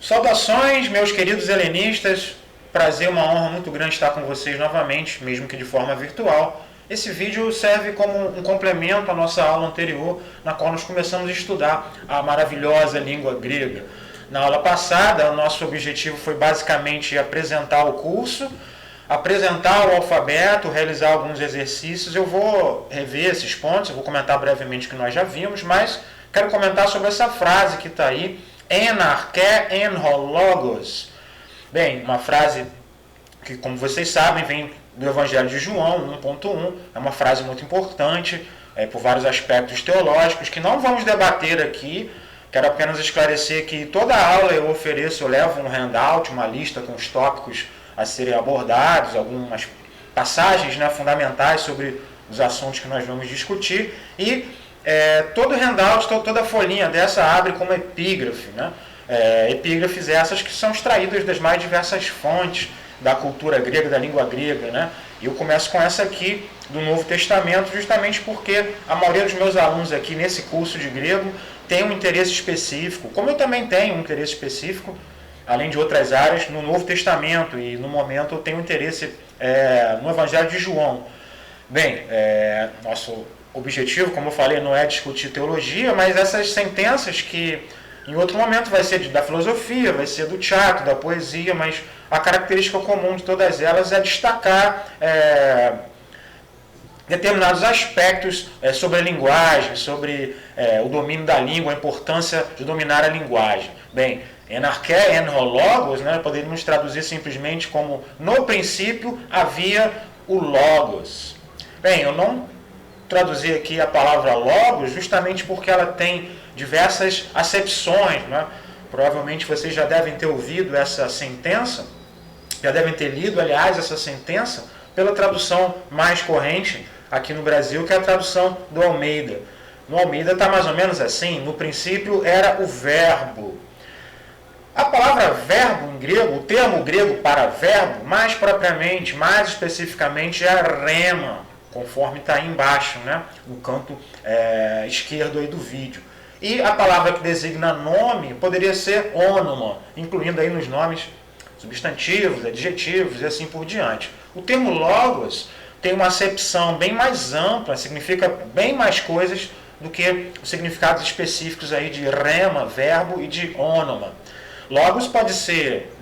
Saudações, meus queridos helenistas. Prazer, uma honra muito grande estar com vocês novamente, mesmo que de forma virtual. Esse vídeo serve como um complemento à nossa aula anterior, na qual nós começamos a estudar a maravilhosa língua grega. Na aula passada, o nosso objetivo foi basicamente apresentar o curso, apresentar o alfabeto, realizar alguns exercícios. Eu vou rever esses pontos, eu vou comentar brevemente o que nós já vimos, mas quero comentar sobre essa frase que está aí, en arché en ho logos. Bem, uma frase que, como vocês sabem, vem do Evangelho de João 1.1, é uma frase muito importante, por vários aspectos teológicos, que não vamos debater aqui. Quero apenas esclarecer que toda aula eu levo um handout, uma lista com os tópicos a serem abordados, algumas passagens, fundamentais sobre os assuntos que nós vamos discutir, e todo handout, toda folhinha dessa abre como epígrafe, epígrafes essas que são extraídas das mais diversas fontes da cultura grega, da língua grega, E eu começo com essa aqui do Novo Testamento, justamente porque a maioria dos meus alunos aqui nesse curso de grego tem um interesse específico, como eu também tenho um interesse específico, além de outras áreas, no Novo Testamento, e no momento eu tenho interesse no Evangelho de João. Bem, nosso objetivo, como eu falei, não é discutir teologia, mas essas sentenças que em outro momento vai ser da filosofia, vai ser do teatro, da poesia, mas a característica comum de todas elas é destacar determinados aspectos sobre a linguagem, sobre o domínio da língua, a importância de dominar a linguagem. Bem, en arché en ho logos, poderíamos traduzir simplesmente como no princípio havia o logos. Bem, eu não traduzi aqui a palavra logos justamente porque ela tem diversas acepções. Provavelmente vocês já devem ter ouvido essa sentença, já devem ter lido, aliás, essa sentença pela tradução mais corrente aqui no Brasil, que é a tradução do Almeida. No Almeida está mais ou menos assim: no princípio era o verbo. A palavra verbo em grego, o termo grego para verbo, mais propriamente, mais especificamente, é rema, conforme está aí embaixo, no canto esquerdo aí do vídeo. E a palavra que designa nome poderia ser ônoma, incluindo aí nos nomes substantivos, adjetivos e assim por diante. O termo logos tem uma acepção bem mais ampla, significa bem mais coisas do que os significados específicos aí de rema, verbo, e de ônoma. Logos pode ser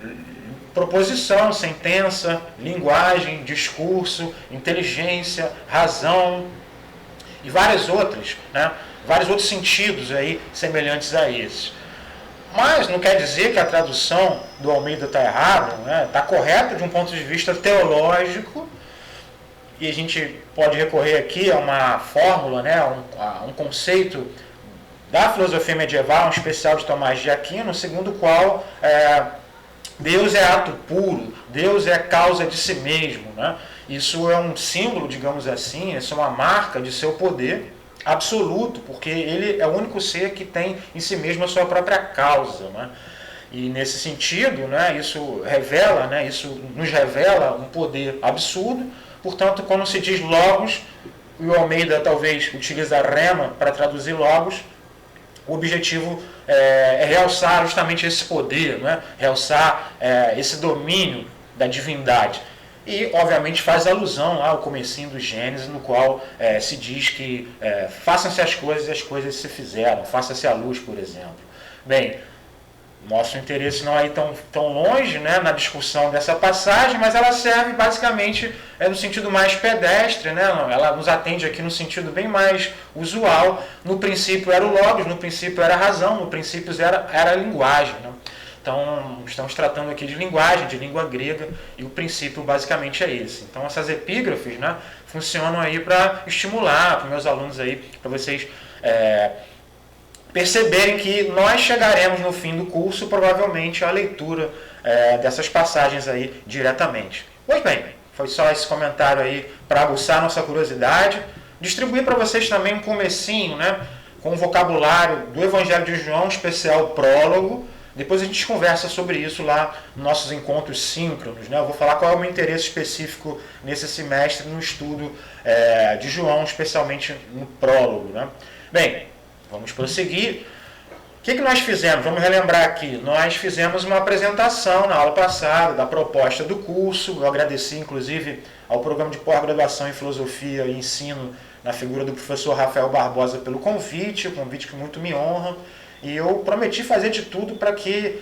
proposição, sentença, linguagem, discurso, inteligência, razão e vários outros sentidos aí semelhantes a esses. Mas não quer dizer que a tradução do Almeida está errada, está correta de um ponto de vista teológico, e a gente pode recorrer aqui a uma fórmula, a um conceito da filosofia medieval, um especial de Tomás de Aquino, segundo o qual Deus é ato puro, Deus é causa de si mesmo. Isso é um símbolo, digamos assim, isso é uma marca de seu poder absoluto, porque ele é o único ser que tem em si mesmo a sua própria causa. E nesse sentido, isso nos revela um poder absurdo. Portanto, quando se diz logos, e o Almeida talvez utiliza rema para traduzir logos, o objetivo é realçar justamente esse poder, realçar esse domínio da divindade. E, obviamente, faz alusão lá ao comecinho do Gênesis, no qual se diz que façam-se as coisas e as coisas se fizeram, faça-se a luz, por exemplo. Bem, nosso interesse não é ir tão longe na discussão dessa passagem, mas ela serve basicamente no sentido mais pedestre, ela nos atende aqui no sentido bem mais usual. No princípio era o logos, no princípio era a razão, no princípio era a linguagem. Então, estamos tratando aqui de linguagem, de língua grega, e o princípio basicamente é esse. Então, essas epígrafes funcionam aí para estimular para meus alunos aí, para vocês perceberem que nós chegaremos no fim do curso, provavelmente, à leitura dessas passagens aí diretamente. Pois bem, foi só esse comentário aí para aguçar nossa curiosidade. Distribuir para vocês também um comecinho, com o vocabulário do Evangelho de João, especial prólogo. Depois a gente conversa sobre isso lá nos nossos encontros síncronos. Eu vou falar qual é o meu interesse específico nesse semestre no estudo de João, especialmente no prólogo. Bem, vamos prosseguir. O que nós fizemos? Vamos relembrar aqui. Nós fizemos uma apresentação na aula passada da proposta do curso. Eu agradeci, inclusive, ao programa de pós-graduação em Filosofia e Ensino, na figura do professor Rafael Barbosa, pelo convite, um convite que muito me honra. E eu prometi fazer de tudo para que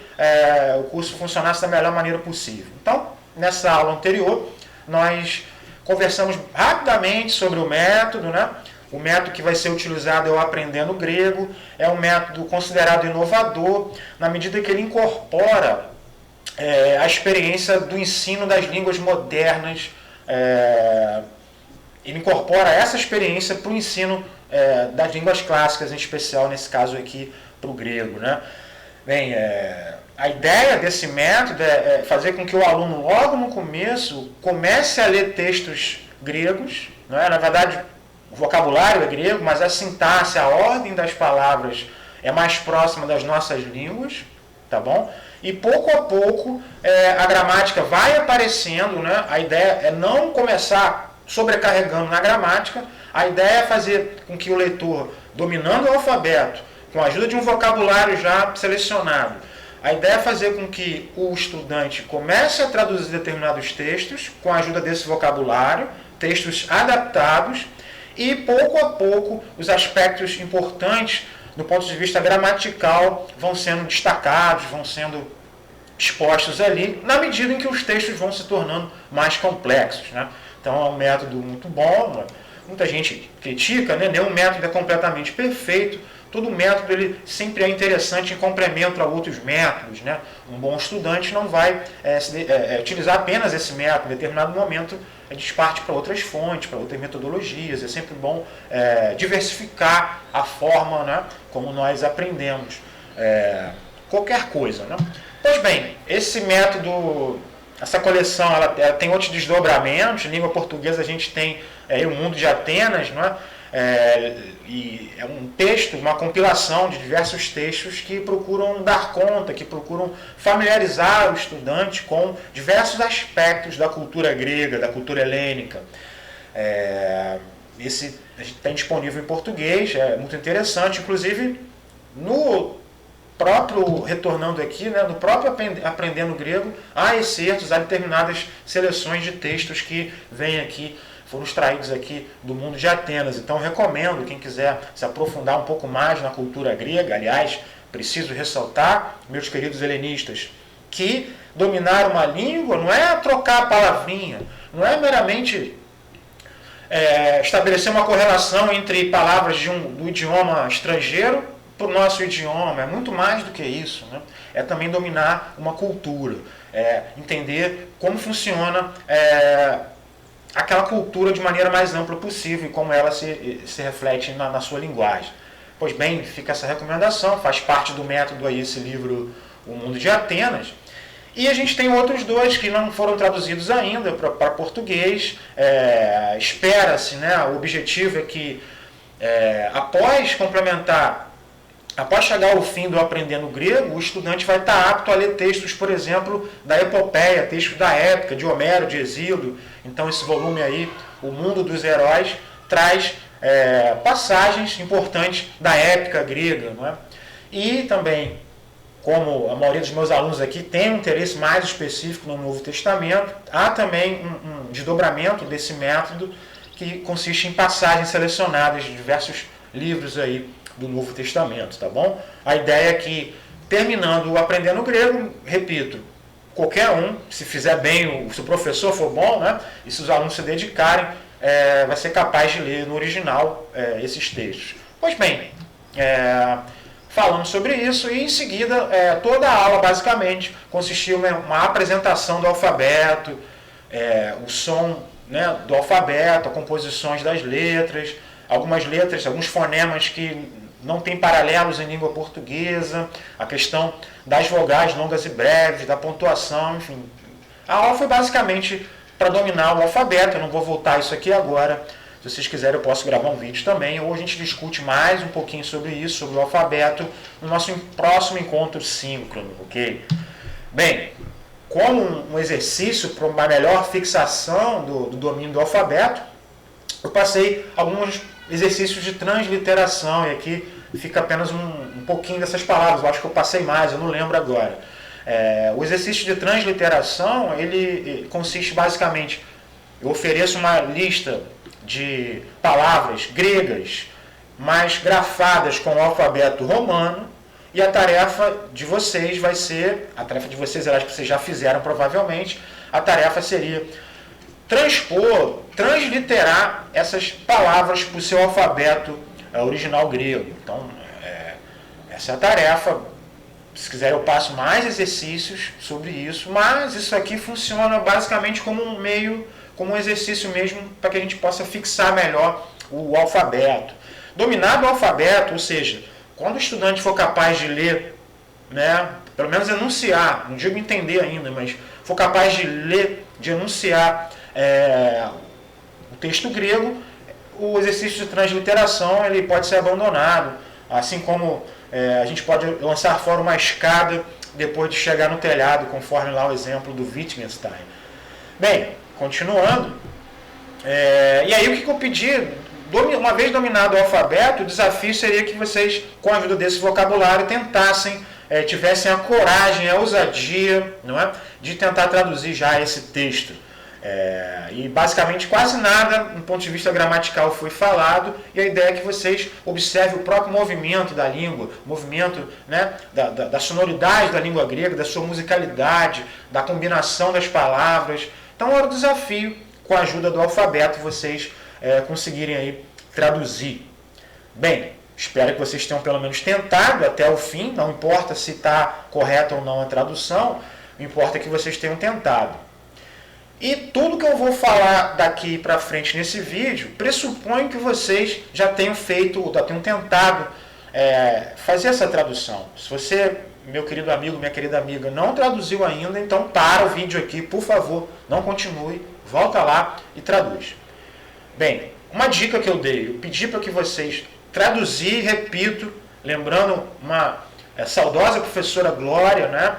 o curso funcionasse da melhor maneira possível. Então, nessa aula anterior, nós conversamos rapidamente sobre o método, né? O método que vai ser utilizado é o Aprendendo Grego, é um método considerado inovador, na medida que ele incorpora a experiência do ensino das línguas modernas, ele incorpora essa experiência para o ensino das línguas clássicas, em especial, nesse caso aqui, para o grego, né? Bem, a ideia desse método é fazer com que o aluno, logo no começo, comece a ler textos gregos, né? Na verdade, o vocabulário é grego, mas a sintaxe, a ordem das palavras é mais próxima das nossas línguas, tá bom? E pouco a pouco a gramática vai aparecendo, né? A ideia é não começar sobrecarregando na gramática, a ideia é fazer com que o leitor, dominando o alfabeto, com a ajuda de um vocabulário já selecionado, a ideia é fazer com que o estudante comece a traduzir determinados textos com a ajuda desse vocabulário, textos adaptados, e pouco a pouco os aspectos importantes do ponto de vista gramatical vão sendo destacados, vão sendo expostos ali, na medida em que os textos vão se tornando mais complexos, né? Então é um método muito bom, muita gente critica, né? Nenhum método é completamente perfeito, todo método ele sempre é interessante em complemento a outros métodos, né? Um bom estudante não vai utilizar apenas esse método, em determinado momento a gente parte para outras fontes, para outras metodologias, é sempre bom diversificar a forma, né, como nós aprendemos qualquer coisa, né? Pois bem, esse método, essa coleção, ela tem outros desdobramentos. Em língua portuguesa a gente tem o Mundo de Atenas, não é? E é um texto, uma compilação de diversos textos que procuram dar conta, que procuram familiarizar o estudante com diversos aspectos da cultura grega, da cultura helênica. Esse tem disponível em português, é muito interessante, inclusive no próprio, retornando aqui, né, no próprio Aprendendo Grego, há excertos, há determinadas seleções de textos que vêm aqui, foram extraídos aqui do Mundo de Atenas. Então recomendo, quem quiser se aprofundar um pouco mais na cultura grega, aliás, preciso ressaltar, meus queridos helenistas, que dominar uma língua não é trocar a palavrinha, não é meramente estabelecer uma correlação entre palavras do idioma estrangeiro para o nosso idioma, é muito mais do que isso, né? É também dominar uma cultura, entender como funciona aquela cultura de maneira mais ampla possível e como ela se reflete na sua linguagem. Pois bem, fica essa recomendação, faz parte do método aí esse livro O Mundo de Atenas. E a gente tem outros dois que não foram traduzidos ainda para português. Espera-se, né? O objetivo é que após chegar ao fim do Aprendendo Grego, o estudante vai estar apto a ler textos, por exemplo, da epopeia, textos da época, de Homero, de Hesíodo. Então esse volume aí, O Mundo dos Heróis, traz passagens importantes da época grega, não é? E também, como a maioria dos meus alunos aqui tem um interesse mais específico no Novo Testamento, há também um desdobramento desse método que consiste em passagens selecionadas de diversos livros aí do Novo Testamento, tá bom? A ideia é que, terminando o Aprendendo Grego, repito, qualquer um, se fizer bem, se o professor for bom, né, e se os alunos se dedicarem, vai ser capaz de ler no original esses textos. Pois bem, falamos sobre isso e em seguida toda a aula basicamente consistiu em uma apresentação do alfabeto, o som, né, do alfabeto, as composições das letras, algumas letras, alguns fonemas que não tem paralelos em língua portuguesa, a questão das vogais longas e breves, da pontuação, enfim. A aula foi basicamente para dominar o alfabeto, eu não vou voltar a isso aqui agora. Se vocês quiserem eu posso gravar um vídeo também, ou a gente discute mais um pouquinho sobre isso, sobre o alfabeto, no nosso próximo encontro síncrono, ok? Bem, como um exercício para uma melhor fixação do domínio do alfabeto, eu passei alguns exercícios de transliteração, e aqui fica apenas um pouquinho dessas palavras, eu acho que eu passei mais, eu não lembro agora. O exercício de transliteração, ele consiste basicamente, eu ofereço uma lista de palavras gregas, mas grafadas com o alfabeto romano, e a tarefa de vocês vai ser, a tarefa de vocês, eu acho que vocês já fizeram provavelmente, a tarefa seria transpor, transliterar essas palavras para o seu alfabeto original grego. Então, essa é a tarefa. Se quiser eu passo mais exercícios sobre isso, mas isso aqui funciona basicamente como um meio, como um exercício mesmo, para que a gente possa fixar melhor o alfabeto. Dominado o alfabeto, ou seja, quando o estudante for capaz de ler, né, pelo menos enunciar, não digo entender ainda, mas for capaz de ler, de enunciar o texto grego, o exercício de transliteração ele pode ser abandonado, assim como a gente pode lançar fora uma escada depois de chegar no telhado, conforme lá o exemplo do Wittgenstein. Bem, continuando, e aí o que eu pedi? Uma vez dominado o alfabeto, o desafio seria que vocês, com a ajuda desse vocabulário, tentassem, tivessem a coragem, a ousadia, não é, de tentar traduzir já esse texto. E basicamente quase nada, do ponto de vista gramatical, foi falado, e a ideia é que vocês observem o próprio movimento da língua, o movimento, né, da sonoridade da língua grega, da sua musicalidade, da combinação das palavras. Então era o desafio, com a ajuda do alfabeto, vocês conseguirem aí traduzir. Bem, espero que vocês tenham pelo menos tentado até o fim, não importa se está correta ou não a tradução, importa que vocês tenham tentado. E tudo que eu vou falar daqui para frente nesse vídeo, pressupõe que vocês já tenham feito, já tenham tentado fazer essa tradução. Se você, meu querido amigo, minha querida amiga, não traduziu ainda, então para o vídeo aqui, por favor, não continue, volta lá e traduz. Bem, uma dica que eu dei, eu pedi para que vocês traduzir, repito, lembrando uma saudosa professora Glória, né?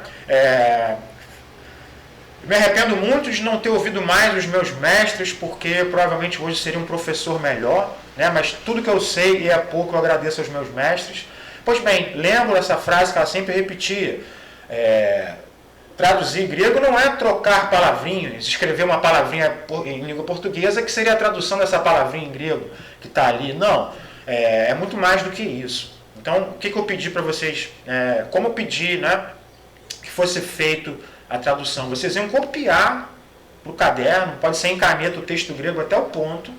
Me arrependo muito de não ter ouvido mais os meus mestres, porque provavelmente hoje seria um professor melhor, né? Mas tudo que eu sei e é pouco eu agradeço aos meus mestres. Pois bem, lembro essa frase que ela sempre repetia. Traduzir grego não é trocar palavrinhas, escrever uma palavrinha em língua portuguesa que seria a tradução dessa palavrinha em grego que está ali. Não, é muito mais do que isso. Então, o que eu pedi para vocês, como eu pedi, né, que fosse feito a tradução? Vocês iam copiar para o caderno, pode ser em caneta o texto grego até o ponto,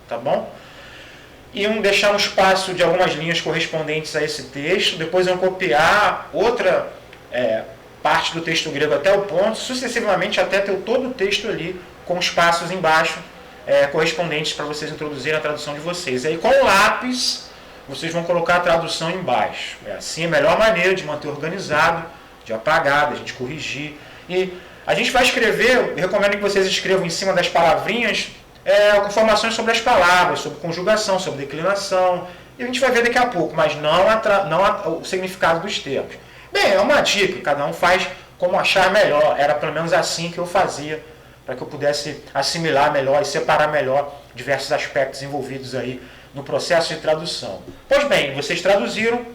tá bom? Iam deixar um espaço de algumas linhas correspondentes a esse texto, depois iam copiar outra parte do texto grego até o ponto, sucessivamente até ter todo o texto ali com espaços embaixo correspondentes para vocês introduzirem a tradução de vocês. E aí com o lápis vocês vão colocar a tradução embaixo. Assim é a melhor maneira de manter organizado, de apagar, de a gente corrigir. E a gente vai escrever, eu recomendo que vocês escrevam em cima das palavrinhas informações sobre as palavras, sobre conjugação, sobre declinação, e a gente vai ver daqui a pouco, mas não o significado dos termos. Bem, é uma dica, cada um faz como achar melhor, era pelo menos assim que eu fazia, para que eu pudesse assimilar melhor e separar melhor diversos aspectos envolvidos aí no processo de tradução. Pois bem, vocês traduziram,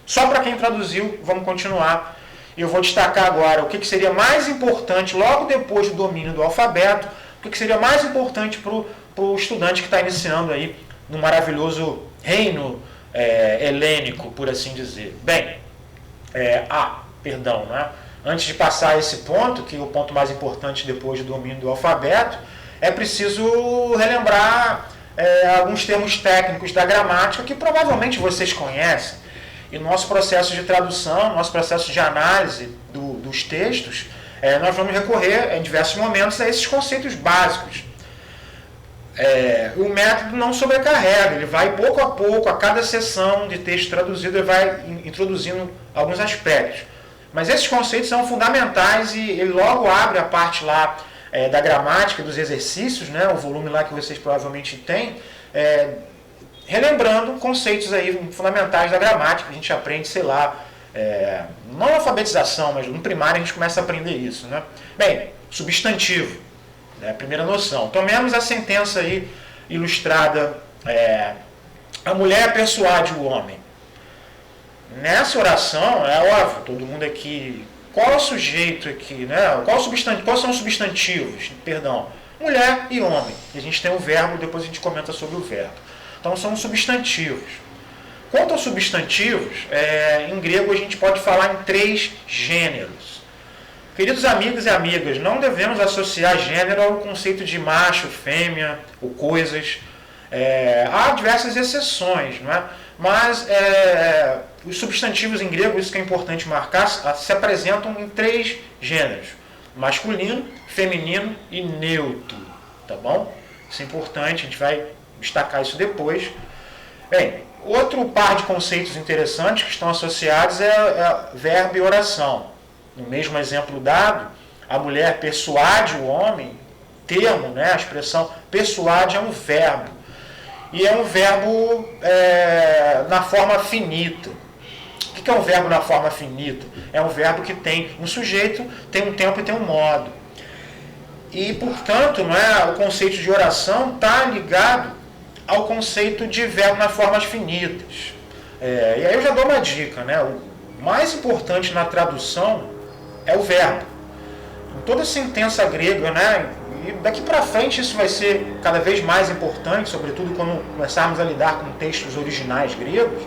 só para quem traduziu, vamos continuar. Eu vou destacar agora o que seria mais importante, logo depois do domínio do alfabeto, o que seria mais importante para o estudante que está iniciando aí no maravilhoso reino helênico, por assim dizer. Bem, perdão, né? Antes de passar a esse ponto, que é o ponto mais importante depois do domínio do alfabeto, é preciso relembrar alguns termos técnicos da gramática que provavelmente vocês conhecem. E no nosso processo de tradução, nosso processo de análise dos textos, nós vamos recorrer em diversos momentos a esses conceitos básicos. O método não sobrecarrega, ele vai pouco a pouco, a cada sessão de texto traduzido, ele vai introduzindo alguns aspectos. Mas esses conceitos são fundamentais e ele logo abre a parte lá da gramática, dos exercícios, né, o volume lá que vocês provavelmente têm, relembrando conceitos aí fundamentais da gramática, que a gente aprende, sei lá, não na alfabetização, mas no primário a gente começa a aprender isso, né? Bem, substantivo, né, primeira noção. Tomemos a sentença aí ilustrada, a mulher persuade o homem. Nessa oração, é óbvio, todo mundo aqui... Qual é o sujeito aqui, né? Quais são os substantivos? Perdão. Mulher e homem. E a gente tem o verbo, depois a gente comenta sobre o verbo. Então são substantivos. Quanto aos substantivos, em grego a gente pode falar em 3 gêneros. Queridos amigos e amigas, não devemos associar gênero ao conceito de macho, fêmea ou coisas. Há diversas exceções, não é? Mas os substantivos em grego, isso que é importante marcar, se apresentam em 3 gêneros: masculino, feminino e neutro. Tá bom? Isso é importante, a gente vai destacar isso depois. Bem, outro par de conceitos interessantes que estão associados é verbo e oração. No mesmo exemplo dado, a mulher persuade o homem, termo, né, a expressão persuade é um verbo. E é um verbo na forma finita. O que é um verbo na forma finita? É um verbo que tem um sujeito, tem um tempo e tem um modo. E, portanto, o conceito de oração está ligado ao conceito de verbo nas formas finitas. E aí eu já dou uma dica, né? O mais importante na tradução é o verbo. Em toda sentença grega, né? E daqui para frente isso vai ser cada vez mais importante, sobretudo quando começarmos a lidar com textos originais gregos.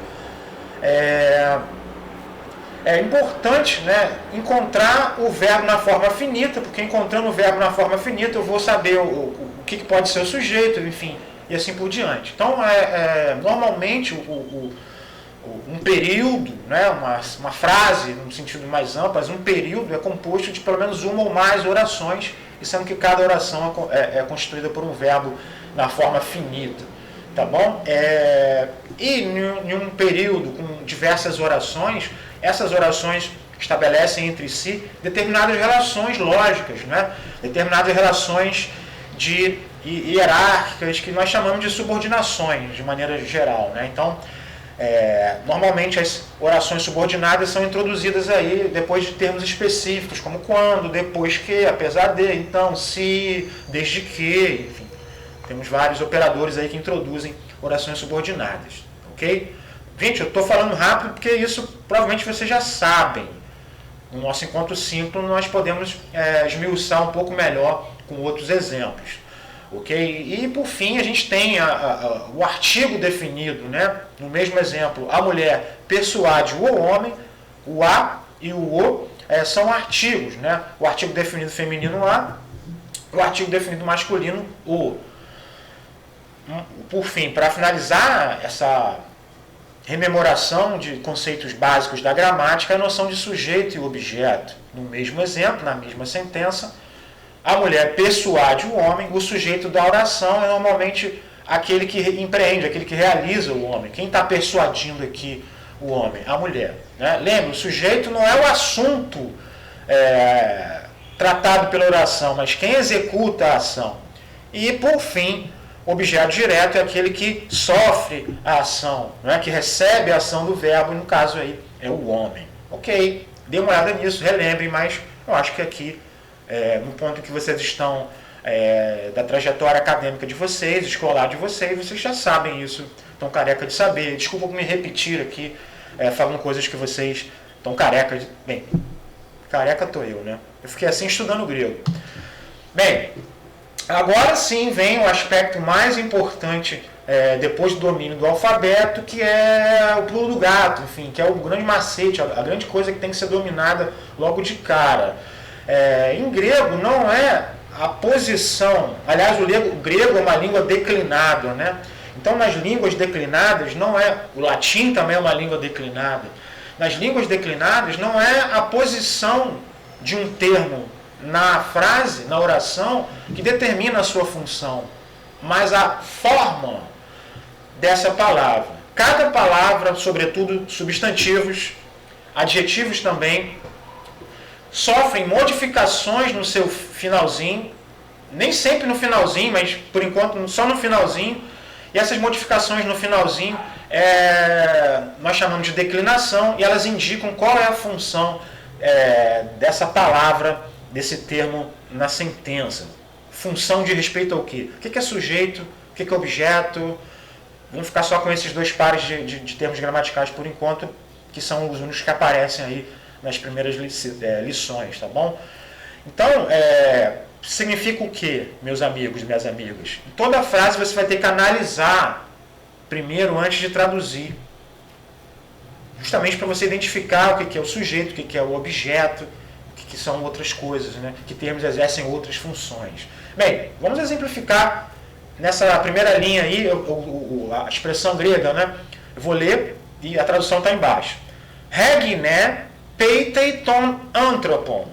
É importante, né, encontrar o verbo na forma finita, porque encontrando o verbo na forma finita eu vou saber o que pode ser o sujeito, enfim, e assim por diante. Então, normalmente, um período, né, uma frase, no sentido mais amplo, mas um período é composto de pelo menos uma ou mais orações, e sendo que cada oração é constituída por um verbo na forma finita. Tá bom? E em um período com diversas orações, essas orações estabelecem entre si determinadas relações lógicas, né? Determinadas relações hierárquicas que nós chamamos de subordinações, de maneira geral, né? Então, normalmente as orações subordinadas são introduzidas aí depois de termos específicos, como quando, depois que, apesar de, então, se, desde que, enfim. Temos vários operadores aí que introduzem orações subordinadas, ok? Gente, eu estou falando rápido porque isso provavelmente vocês já sabem. No nosso encontro simples nós podemos esmiuçar um pouco melhor com outros exemplos, ok? E por fim a gente tem o artigo definido, né? No mesmo exemplo, a mulher persuade o homem, o a e o o são artigos, né? O artigo definido feminino a, o artigo definido masculino o. Por fim, para finalizar essa rememoração de conceitos básicos da gramática, a noção de sujeito e objeto. No mesmo exemplo, na mesma sentença, a mulher persuade o homem, o sujeito da oração é normalmente aquele que empreende, aquele que realiza o homem. Quem está persuadindo aqui o homem? A mulher. Né? Lembre, o sujeito não é o assunto tratado pela oração, mas quem executa a ação. E, por fim, o objeto direto é aquele que sofre a ação, não é? Que recebe a ação do verbo, e no caso aí é o homem. Ok, dê uma olhada nisso, relembrem, mas eu acho que aqui, no ponto que vocês estão da trajetória acadêmica de vocês, escolar de vocês já sabem isso, estão careca de saber. Desculpa por me repetir aqui, falando coisas que vocês estão careca de... Bem, careca estou eu, né? Eu fiquei assim estudando grego. Bem... Agora sim vem o aspecto mais importante depois do domínio do alfabeto, que é o pulo do gato, enfim, que é o grande macete, a grande coisa que tem que ser dominada logo de cara. Em grego não é a posição, aliás, o grego é uma língua declinada, né? Então nas línguas declinadas não é, o latim também é uma língua declinada. Nas línguas declinadas não é a posição de um termo na frase, na oração, que determina a sua função, mas a forma dessa palavra. Cada palavra, sobretudo substantivos, adjetivos também, sofrem modificações no seu finalzinho, nem sempre no finalzinho, mas por enquanto só no finalzinho, e essas modificações no finalzinho nós chamamos de declinação, e elas indicam qual é a função dessa palavra, desse termo na sentença. Função de respeito ao quê? O que é sujeito? O que é objeto? Vamos ficar só com esses dois pares de termos gramaticais por enquanto, que são os únicos que aparecem aí nas primeiras lições, tá bom? Então, significa o que, meus amigos e minhas amigas? Toda frase você vai ter que analisar primeiro antes de traduzir. Justamente para você identificar o que é o sujeito, o que é o objeto, o que são outras coisas, né? Que termos exercem outras funções. Bem, vamos exemplificar nessa primeira linha aí, a expressão grega, né? Eu vou ler e a tradução está embaixo. Regine peitei ton anthropon.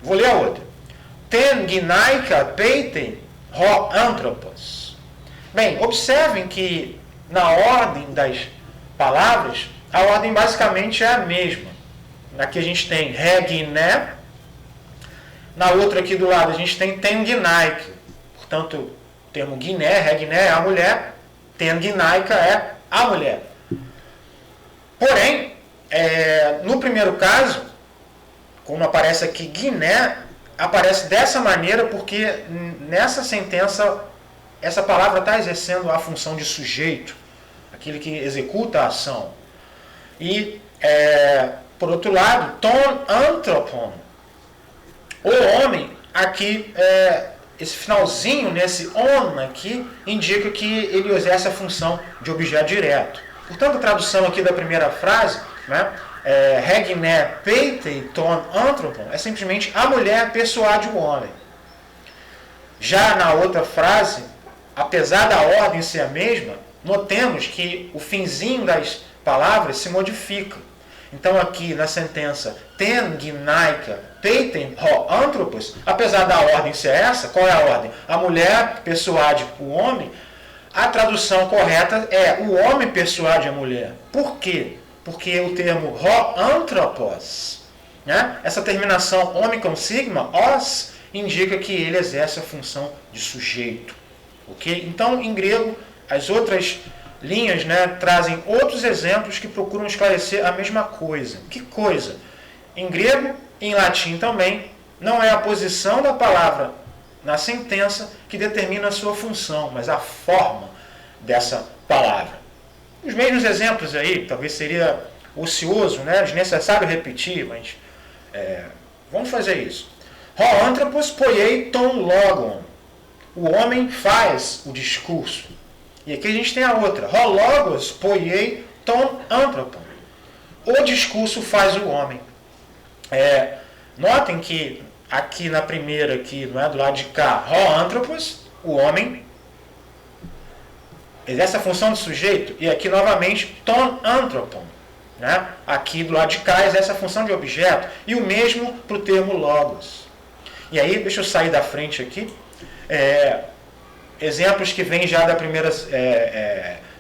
Vou ler a outra. Ten ginaika peitei ho anthropos. Bem, observem que na ordem das palavras, a ordem basicamente é a mesma. Aqui a gente tem regine, na outra aqui do lado a gente tem ten ginaika. Portanto, o termo guiné, regné é a mulher, ten ginaika é a mulher. Porém, no primeiro caso, como aparece aqui Guiné, aparece dessa maneira porque nessa sentença essa palavra está exercendo a função de sujeito, aquele que executa a ação. E, por outro lado, ton anthropon, o homem, aqui, esse finalzinho, nesse on aqui, indica que ele exerce a função de objeto direto. Portanto, a tradução aqui da primeira frase, né, regné peitei ton anthropon, é simplesmente a mulher persuade o homem. Já na outra frase, apesar da ordem ser a mesma, notemos que o finzinho das palavras se modifica. Então aqui na sentença ten ginaika peitem ho anthropos, apesar da ordem ser essa, qual é a ordem? A mulher persuade o homem. A tradução correta é o homem persuade a mulher. Por quê? Porque o termo ho anthropos, né? Essa terminação homem com sigma, os, indica que ele exerce a função de sujeito. Okay? Então, em grego, as outras linhas, né, trazem outros exemplos que procuram esclarecer a mesma coisa. Que coisa? Em grego e em latim também, não é a posição da palavra na sentença que determina a sua função, mas a forma dessa palavra. Os mesmos exemplos aí, talvez seria ocioso, né, desnecessário repetir, mas vamos fazer isso. Ho anthropos poiei ton logon. O homem faz o discurso. E aqui a gente tem a outra. Ho logos poiei ton anthropon. O discurso faz o homem. Notem que aqui na primeira, aqui, não é, do lado de cá, ho anthropos, o homem, exerce a função de sujeito, e aqui novamente ton anthropon, né? Aqui do lado de cá exerce a função de objeto, e o mesmo para o termo logos. E aí, deixa eu sair da frente aqui, exemplos que vêm já da primeira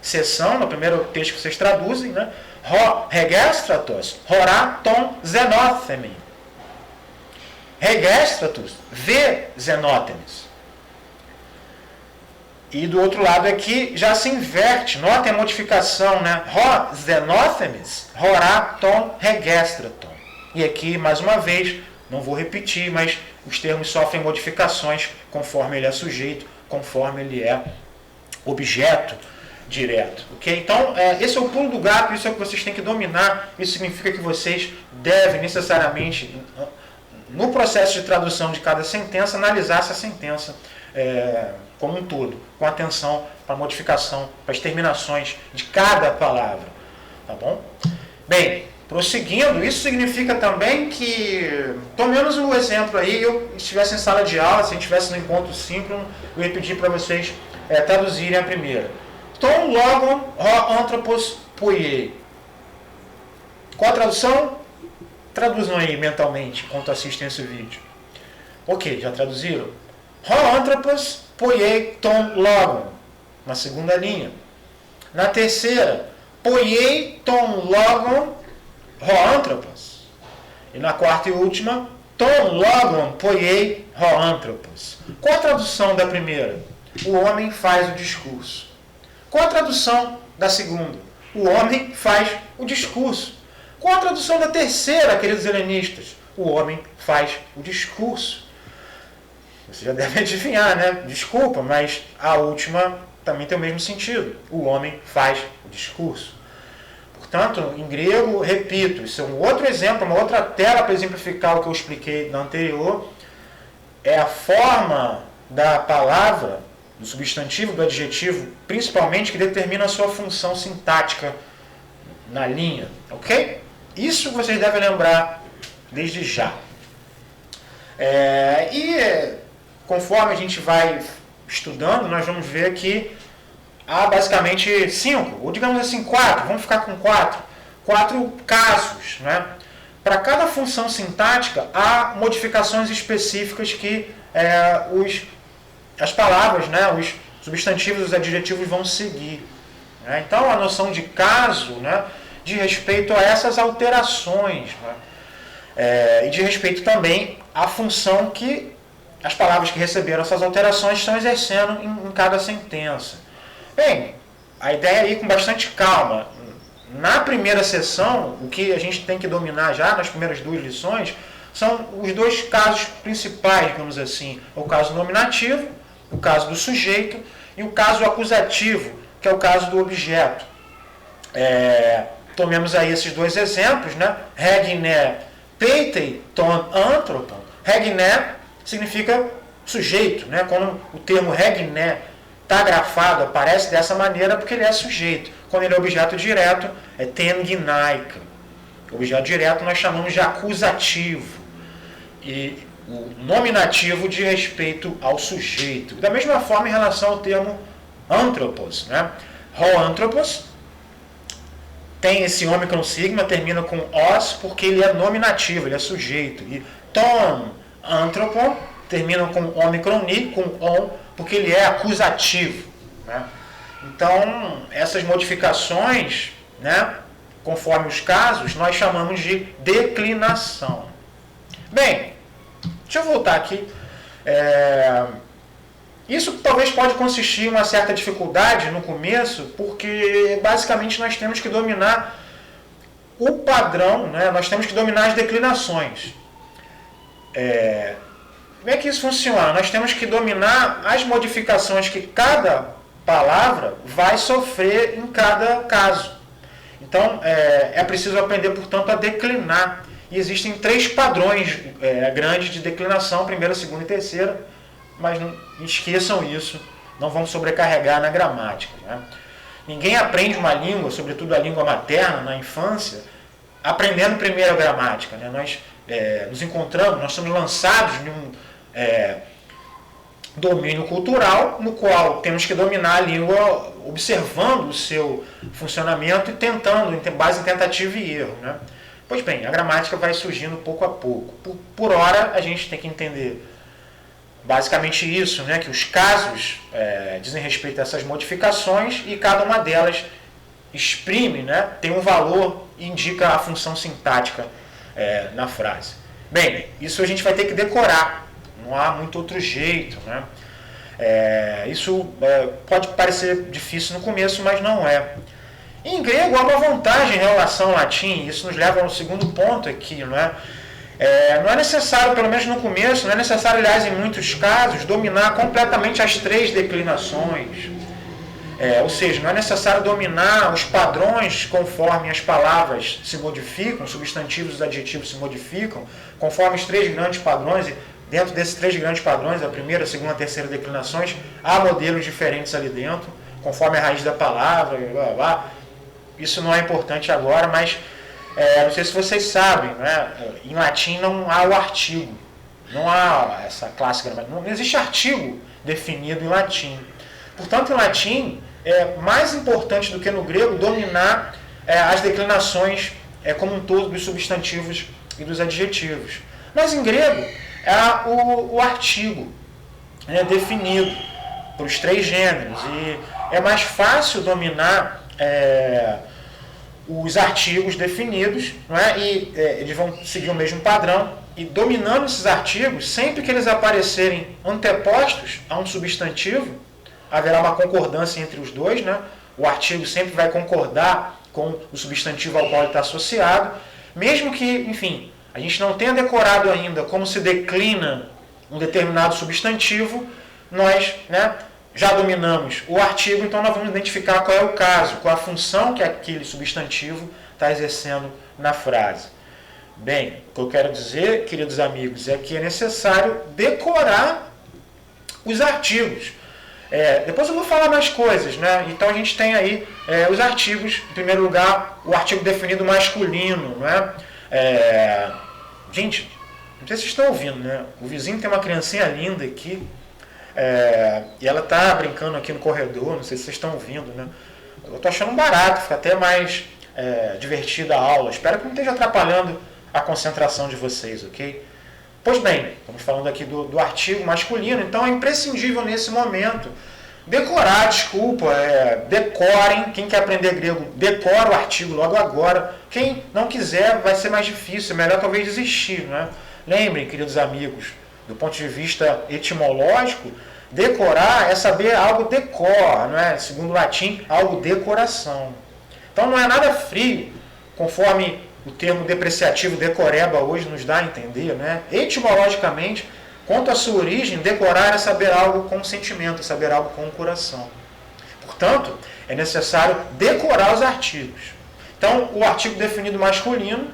sessão, no primeiro texto que vocês traduzem, né? Ho regestratos, horá ton xenóthemi. Regestratus, vê xenótenes. E do outro lado aqui já se inverte. Notem a modificação, né? Ho xenóthemes, horá ton regestraton. E aqui, mais uma vez, não vou repetir, mas os termos sofrem modificações conforme ele é sujeito, conforme ele é objeto direto. Okay? Então, esse é o pulo do gato, isso é o que vocês têm que dominar. Isso significa que vocês devem necessariamente, no processo de tradução de cada sentença, analisar essa sentença como um todo, com atenção para a modificação, para as terminações de cada palavra. Tá bom? Bem, prosseguindo, isso significa também que, tomemos o exemplo aí, eu estivesse em sala de aula, se a gente estivesse no encontro síncrono, eu ia pedir para vocês traduzirem a primeira. Ton logon ho anthropos poiei. Qual a tradução? Traduzam aí mentalmente, enquanto assistem esse vídeo. Ok, já traduziram? Ho anthropos poiei ton logon. Na segunda linha. Na terceira, poiei ton logon ho anthropos. E na quarta e última, ton logon poiei ho anthropos. Qual a tradução da primeira? O homem faz o discurso. Qual a tradução da segunda? O homem faz o discurso. Qual a tradução da terceira, queridos helenistas? O homem faz o discurso. Você já deve adivinhar, né? Desculpa, mas a última também tem o mesmo sentido. O homem faz o discurso. Portanto, em grego, repito, isso é um outro exemplo, uma outra tela para exemplificar o que eu expliquei na anterior, é a forma da palavra, do substantivo, do adjetivo, principalmente, que determina a sua função sintática na linha, ok? Isso vocês devem lembrar desde já. Conforme a gente vai estudando, nós vamos ver que há basicamente 5, ou digamos assim 4, vamos ficar com 4 casos, né? Para cada função sintática, há modificações específicas que as palavras, né, os substantivos e os adjetivos vão seguir. Né? Então, a noção de caso, né, diz respeito a essas alterações, né? E diz respeito também à função que as palavras que receberam essas alterações estão exercendo em cada sentença. Bem, a ideia é ir com bastante calma. Na primeira sessão, o que a gente tem que dominar já nas primeiras 2 lições são os 2 casos principais, digamos assim. O caso nominativo, o caso do sujeito, e o caso acusativo, que é o caso do objeto. Tomemos aí esses 2 exemplos, né? Regné peitei ton anthropon. Regné significa sujeito, né? Quando o termo regné está grafado, aparece dessa maneira porque ele é sujeito. Quando ele é objeto direto, é ten gnaika. Objeto direto nós chamamos de acusativo. E o nominativo diz respeito ao sujeito. Da mesma forma em relação ao termo anthropos, né? Ho anthropos tem esse ômicron sigma, termina com os, porque ele é nominativo, ele é sujeito. E ton anthropon termina com ômicron ni, com on, porque ele é acusativo. Né? Então, essas modificações, né, conforme os casos, nós chamamos de declinação. Bem, deixa eu voltar aqui. Isso talvez pode consistir em uma certa dificuldade no começo, porque basicamente nós temos que dominar o padrão, né? Nós temos que dominar as declinações. Como é que isso funciona? Nós temos que dominar as modificações que cada palavra vai sofrer em cada caso. Então, é preciso aprender, portanto, a declinar. E existem 3 padrões grandes de declinação, primeira, segunda e terceira, mas não esqueçam isso, não vamos sobrecarregar na gramática. Né? Ninguém aprende uma língua, sobretudo a língua materna, na infância, aprendendo primeiro a gramática. Né? Nós nos encontramos, nós somos lançados em um domínio cultural, no qual temos que dominar a língua observando o seu funcionamento e tentando, em base em tentativa e erro. Né? Pois bem, a gramática vai surgindo pouco a pouco. Por hora, a gente tem que entender basicamente isso, né, que os casos dizem respeito a essas modificações e cada uma delas exprime, né, tem um valor e indica a função sintática na frase. Bem, isso a gente vai ter que decorar, não há muito outro jeito. Né? Isso pode parecer difícil no começo, mas não é. Em grego há uma vantagem em relação ao latim, isso nos leva ao segundo ponto aqui, não é? Não é necessário, pelo menos no começo, não é necessário, aliás, em muitos casos, dominar completamente as 3 declinações. Ou seja, não é necessário dominar os padrões conforme as palavras se modificam, os substantivos e os adjetivos se modificam, conforme os 3 grandes padrões, e dentro desses 3 grandes padrões, a primeira, a segunda e a terceira declinações, há modelos diferentes ali dentro, conforme a raiz da palavra, blá, blá, blá. Isso não é importante agora, mas não sei se vocês sabem, né? Em latim não há o artigo, não há essa clássica, não existe artigo definido em latim. Portanto, em latim, é mais importante do que no grego dominar as declinações como um todo dos substantivos e dos adjetivos. Mas em grego, o artigo definido para os 3 gêneros, e é mais fácil dominar os artigos definidos, não é? E eles vão seguir o mesmo padrão, e dominando esses artigos, sempre que eles aparecerem antepostos a um substantivo, haverá uma concordância entre os dois, né? O artigo sempre vai concordar com o substantivo ao qual ele está associado, mesmo que, enfim, a gente não tenha decorado ainda como se declina um determinado substantivo, nós, né, já dominamos o artigo, então nós vamos identificar qual é o caso, qual a função que aquele substantivo está exercendo na frase. Bem, o que eu quero dizer, queridos amigos, é que é necessário decorar os artigos. Depois eu vou falar mais coisas, né? Então a gente tem aí os artigos, em primeiro lugar, o artigo definido masculino, né? Gente, não sei se vocês estão ouvindo, né? O vizinho tem uma criancinha linda aqui, e ela está brincando aqui no corredor, não sei se vocês estão ouvindo, né? Eu estou achando barato, fica até mais divertida a aula. Espero que não esteja atrapalhando a concentração de vocês, ok? Pois bem, estamos falando aqui do artigo masculino, então é imprescindível nesse momento decorar, decorem, quem quer aprender grego, decora o artigo logo agora. Quem não quiser, vai ser mais difícil, é melhor talvez desistir, né? Lembrem, queridos amigos, do ponto de vista etimológico, decorar é saber algo decor, não é? Segundo o latim, algo decoração. Então não é nada frio, conforme o termo depreciativo decoreba hoje nos dá a entender, né? Etimologicamente, quanto à sua origem, decorar é saber algo com sentimento, saber algo com o coração. Portanto, é necessário decorar os artigos. Então, o artigo definido masculino,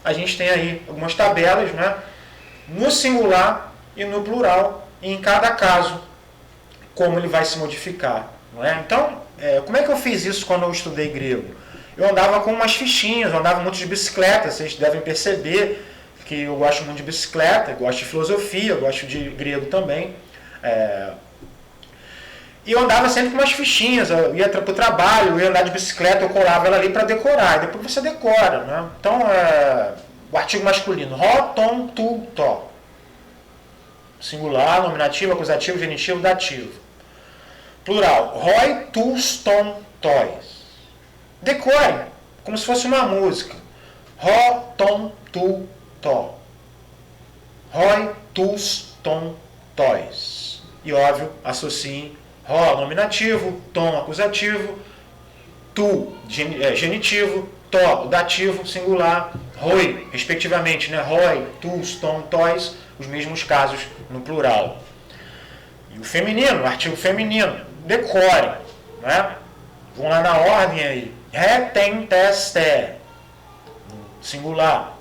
a gente tem aí algumas tabelas, né? No singular e no plural, e em cada caso, como ele vai se modificar. Não é? Então, como é que eu fiz isso quando eu estudei grego? Eu andava com umas fichinhas, eu andava muito de bicicleta, vocês devem perceber que eu gosto muito de bicicleta, eu gosto de filosofia, eu gosto de grego também. E eu andava sempre com umas fichinhas, eu ia para o trabalho, eu ia andar de bicicleta, eu colava ela ali para decorar, e depois você decora. Né? Então, o artigo masculino, ro, tom, tu, to. Singular, nominativo, acusativo, genitivo, dativo. Plural, roi, tus, tom, tois. Decore, como se fosse uma música. Ro, tom, tu, to. Roi, tus, tom, tois. E óbvio, associem ro, nominativo, tom, acusativo, tu, genitivo, to, dativo, singular, roi, respectivamente, né? Roi, tus, tom, tois, os mesmos casos no plural. E o feminino, o artigo feminino, decore, né? Vamos lá na ordem aí. Re, tem, tes, te. Singular.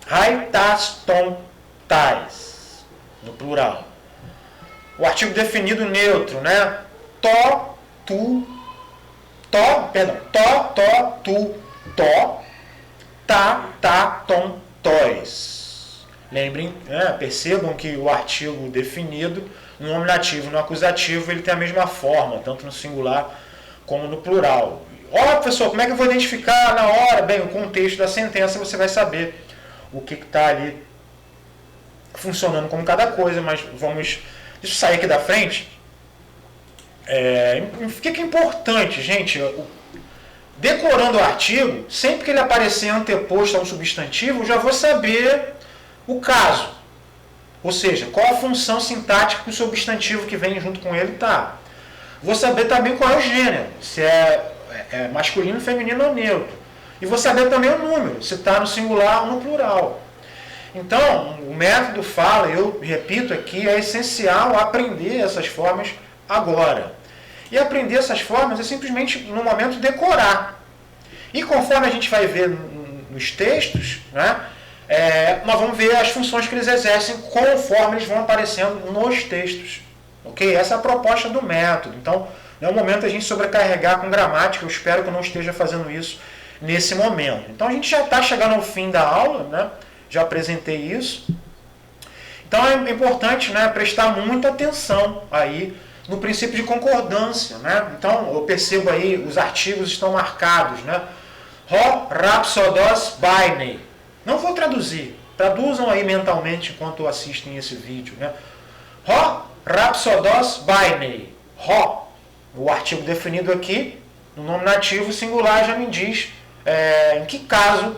Rai, tas, tom, tais. No plural. O artigo definido neutro, né? To, tu, tu, tá, tom, tois. Lembrem, percebam que o artigo definido, no nominativo e no acusativo, ele tem a mesma forma, tanto no singular como no plural. Professor, como é que eu vou identificar na hora? Bem, o contexto da sentença você vai saber o que está ali funcionando como cada coisa, mas vamos... Deixa eu sair aqui da frente. O que é importante, gente? Decorando o artigo, sempre que ele aparecer anteposto a um substantivo, eu já vou saber o caso. Ou seja, qual a função sintática que o substantivo que vem junto com ele está. Vou saber também qual é o gênero, se é masculino, feminino ou neutro. E vou saber também o número, se está no singular ou no plural. Então, o método fala, eu repito aqui, é essencial aprender essas formas agora. E aprender essas formas é simplesmente, no momento, decorar. E conforme a gente vai ver nos textos, né, nós vamos ver as funções que eles exercem conforme eles vão aparecendo nos textos. Ok? Essa é a proposta do método. Então, não é o momento a gente sobrecarregar com gramática, eu espero que eu não esteja fazendo isso nesse momento. Então, a gente já está chegando ao fim da aula, né? Já apresentei isso. Então, é importante, né, prestar muita atenção aí no princípio de concordância, né? Então, eu percebo aí, os artigos estão marcados, né? Ro, rapsodos, bainei. Não vou traduzir. Traduzam aí mentalmente enquanto assistem esse vídeo, né? Ro, rapsodos, bainei. Ro, o artigo definido aqui, no nominativo singular já me diz em que caso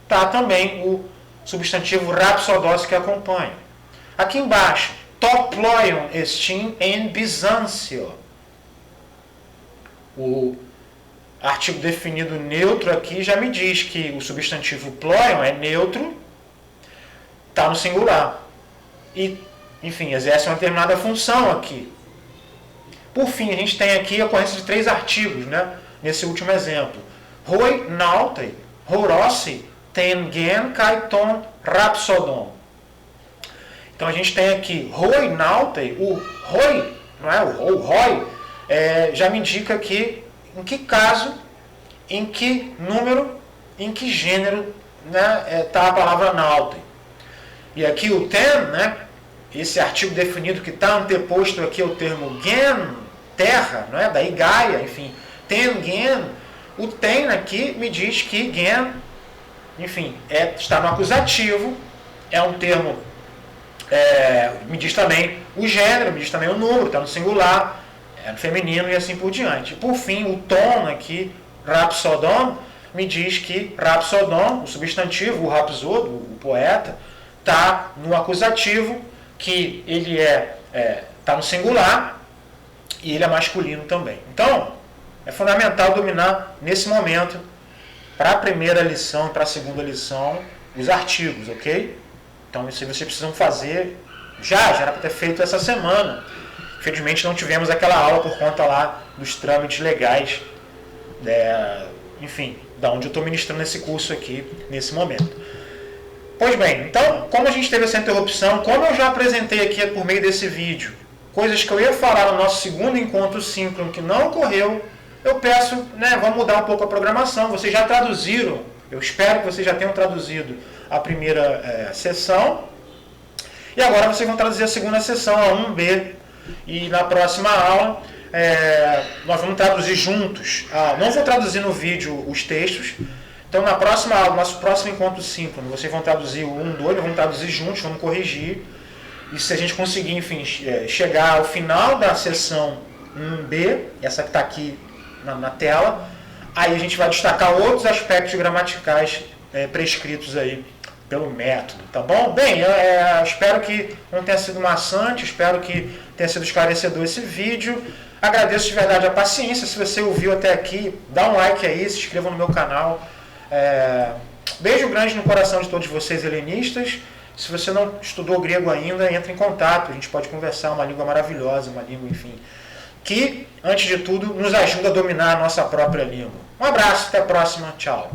está também o substantivo rapsodos que acompanha. Aqui embaixo, toploion estin en Bizâncio. O artigo definido neutro aqui já me diz que o substantivo ploion é neutro, está no singular. E, enfim, exerce uma determinada função aqui. Por fim, a gente tem aqui a ocorrência de 3 artigos, né? Nesse último exemplo. Hoi naute, horossi, ten gen kai ton rhapsodon. Então a gente tem aqui hoi naute, o hoi, não é? O hoi, já me indica aqui em que caso, em que número, em que gênero, né, tá a palavra naute. E aqui o ten, né? Esse artigo definido que está anteposto aqui ao termo gen, terra, não é? Daí Gaia, enfim, ten gen. O ten aqui me diz que gen, enfim, está no acusativo, é um termo, me diz também o gênero, me diz também o número, está no singular, é no feminino e assim por diante. Por fim, o ton aqui, rhapsodon, me diz que rhapsodon, o substantivo, o rapsodo, o poeta, está no acusativo, que ele está no singular e ele é masculino também. Então, é fundamental dominar nesse momento, para a primeira lição e para a segunda lição, os artigos, ok? Então, isso vocês precisam fazer já era para ter feito essa semana. Infelizmente, não tivemos aquela aula por conta lá dos trâmites legais, enfim, da onde eu estou ministrando esse curso aqui, nesse momento. Pois bem, então, como a gente teve essa interrupção, como eu já apresentei aqui por meio desse vídeo, coisas que eu ia falar no nosso segundo encontro síncrono que não ocorreu, eu peço, né, vamos mudar um pouco a programação. Vocês já traduziram, eu espero que vocês já tenham traduzido a primeira sessão, e agora vocês vão traduzir a segunda sessão, a 1B, e na próxima aula nós vamos traduzir juntos. Não vou traduzir no vídeo os textos. Então, na próxima aula, nosso próximo encontro síncrono, vocês vão traduzir o 1, 2, vamos traduzir juntos, vamos corrigir. E se a gente conseguir, enfim, chegar ao final da sessão 1B, essa que está aqui na tela, aí a gente vai destacar outros aspectos gramaticais prescritos aí pelo método, tá bom? Bem, espero que não tenha sido maçante, espero que tenha sido esclarecedor esse vídeo. Agradeço de verdade a paciência. Se você ouviu até aqui, dá um like aí, se inscreva no meu canal. Beijo grande no coração de todos vocês helenistas. Se você não estudou grego ainda, entre em contato, a gente pode conversar, uma língua maravilhosa, uma língua, enfim, que, antes de tudo, nos ajuda a dominar a nossa própria língua. Um abraço, até a próxima, tchau.